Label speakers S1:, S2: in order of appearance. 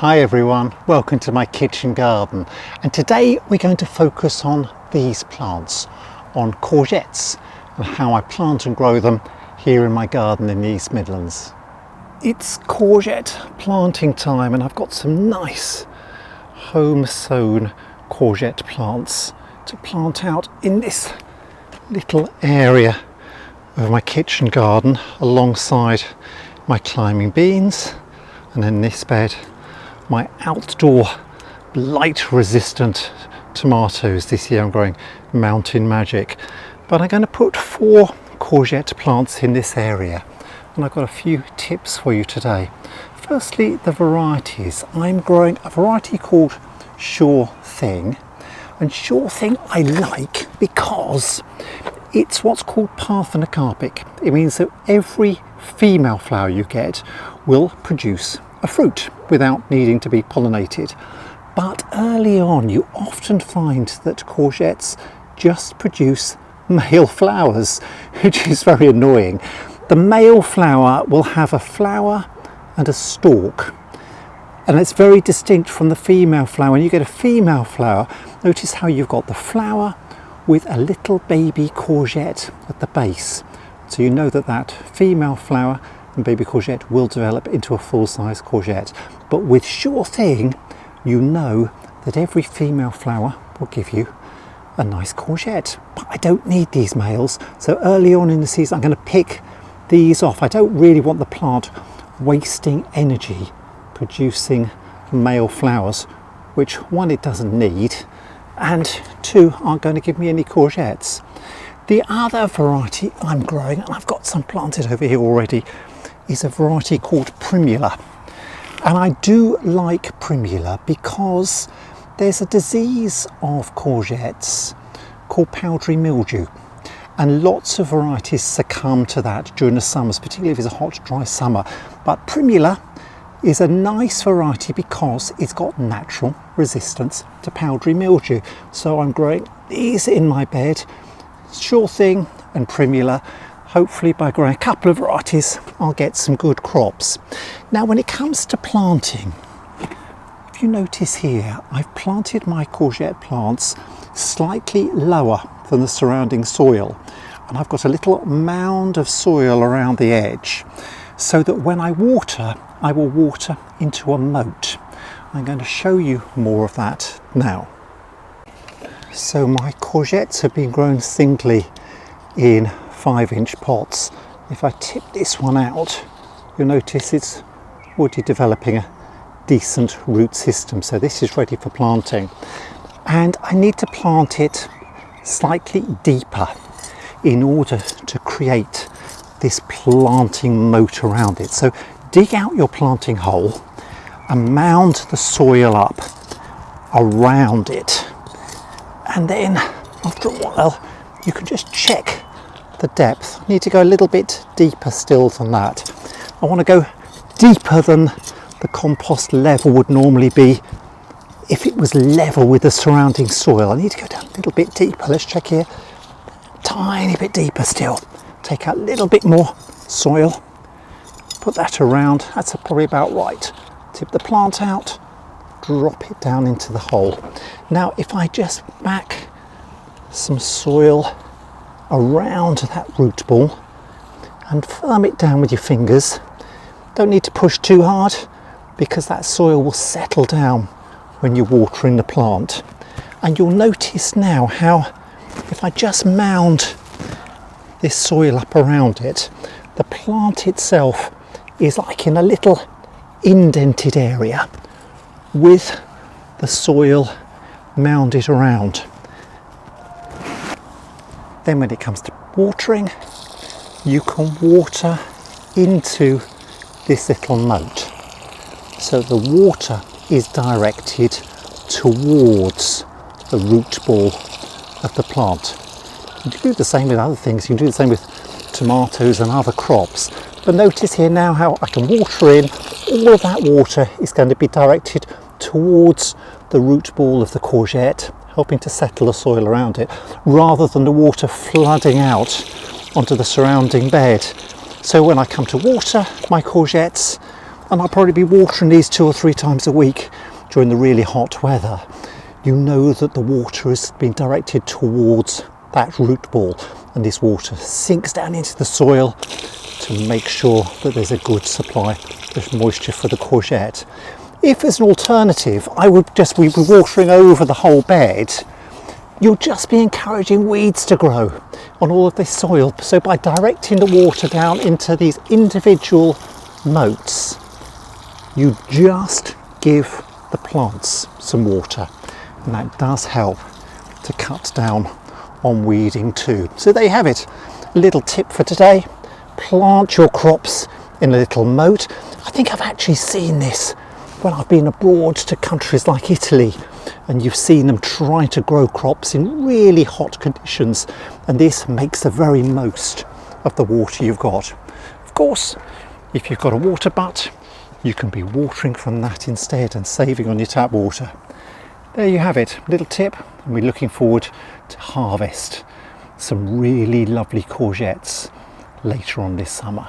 S1: Hi everyone, welcome to my kitchen garden, and today we're going to focus on these plants, on courgettes, and how I plant and grow them here in my garden in the East Midlands. It's courgette planting time, and I've got some nice home sown courgette plants to plant out in this little area of my kitchen garden alongside my climbing beans, and in this bed my outdoor blight resistant tomatoes. This year I'm growing Mountain Magic, but I'm going to put 4 courgette plants in this area, and I've got a few tips for you today. Firstly, the varieties. I'm growing a variety called Sure Thing, and Sure Thing I like because it's what's called parthenocarpic. It means that every female flower you get will produce a fruit without needing to be pollinated. But early on you often find that courgettes just produce male flowers, which is very annoying. The male flower will have a flower and a stalk, and it's very distinct from the female flower. When you get a female flower, notice how you've got the flower with a little baby courgette at the base. So you know that that female flower and baby courgette will develop into a full-size courgette. But with Sure Thing, you know that every female flower will give you a nice courgette. But I don't need these males, so early on in the season I'm going to pick these off. I don't really want the plant wasting energy producing male flowers, which 1, it doesn't need, and 2, aren't going to give me any courgettes. The other variety I'm growing, and I've got some planted over here already, is a variety called Primula. And I do like Primula because there's a disease of courgettes called powdery mildew, and lots of varieties succumb to that during the summers, particularly if it's a hot, dry summer. But Primula is a nice variety because it's got natural resistance to powdery mildew. So I'm growing these in my bed, Sure Thing and Primula. Hopefully by growing a couple of varieties I'll get some good crops. Now when it comes to planting, if you notice here, I've planted my courgette plants slightly lower than the surrounding soil, and I've got a little mound of soil around the edge so that when I water, I will water into a moat. I'm going to show you more of that now. So my courgettes have been grown singly in 5-inch pots. If I tip this one out, you'll notice it's already developing a decent root system, so this is ready for planting. And I need to plant it slightly deeper in order to create this planting moat around it. So dig out your planting hole and mound the soil up around it, and then after a while you can just check the depth. I need to go a little bit deeper still than that. I want to go deeper than the compost level would normally be if it was level with the surrounding soil. I need to go down a little bit deeper. Let's check here. Tiny bit deeper still. Take out a little bit more soil. Put that around. That's probably about right. Tip the plant out. Drop it down into the hole. Now if I just back some soil around that root ball and firm it down with your fingers, don't need to push too hard because that soil will settle down when you're watering the plant. And you'll notice now how if I just mound this soil up around it, the plant itself is like in a little indented area with the soil mounded around. Then when it comes to watering, you can water into this little moat. So the water is directed towards the root ball of the plant. You can do the same with other things. You can do the same with tomatoes and other crops. But notice here now how I can water in. All of that water is going to be directed towards the root ball of the courgette, helping to settle the soil around it, rather than the water flooding out onto the surrounding bed. So when I come to water my courgettes, and I'll probably be watering these 2 or 3 times a week during the really hot weather, you know that the water has been directed towards that root ball, and this water sinks down into the soil to make sure that there's a good supply of moisture for the courgette. If as an alternative, I would just be watering over the whole bed, you'll just be encouraging weeds to grow on all of this soil. So by directing the water down into these individual moats, you just give the plants some water, and that does help to cut down on weeding too. So there you have it, a little tip for today. Plant your crops in a little moat. I think I've actually seen this when I've been abroad to countries like Italy, and you've seen them try to grow crops in really hot conditions, and this makes the very most of the water you've got. Of course, if you've got a water butt, you can be watering from that instead and saving on your tap water. There you have it, little tip, and we're looking forward to harvest some really lovely courgettes later on this summer.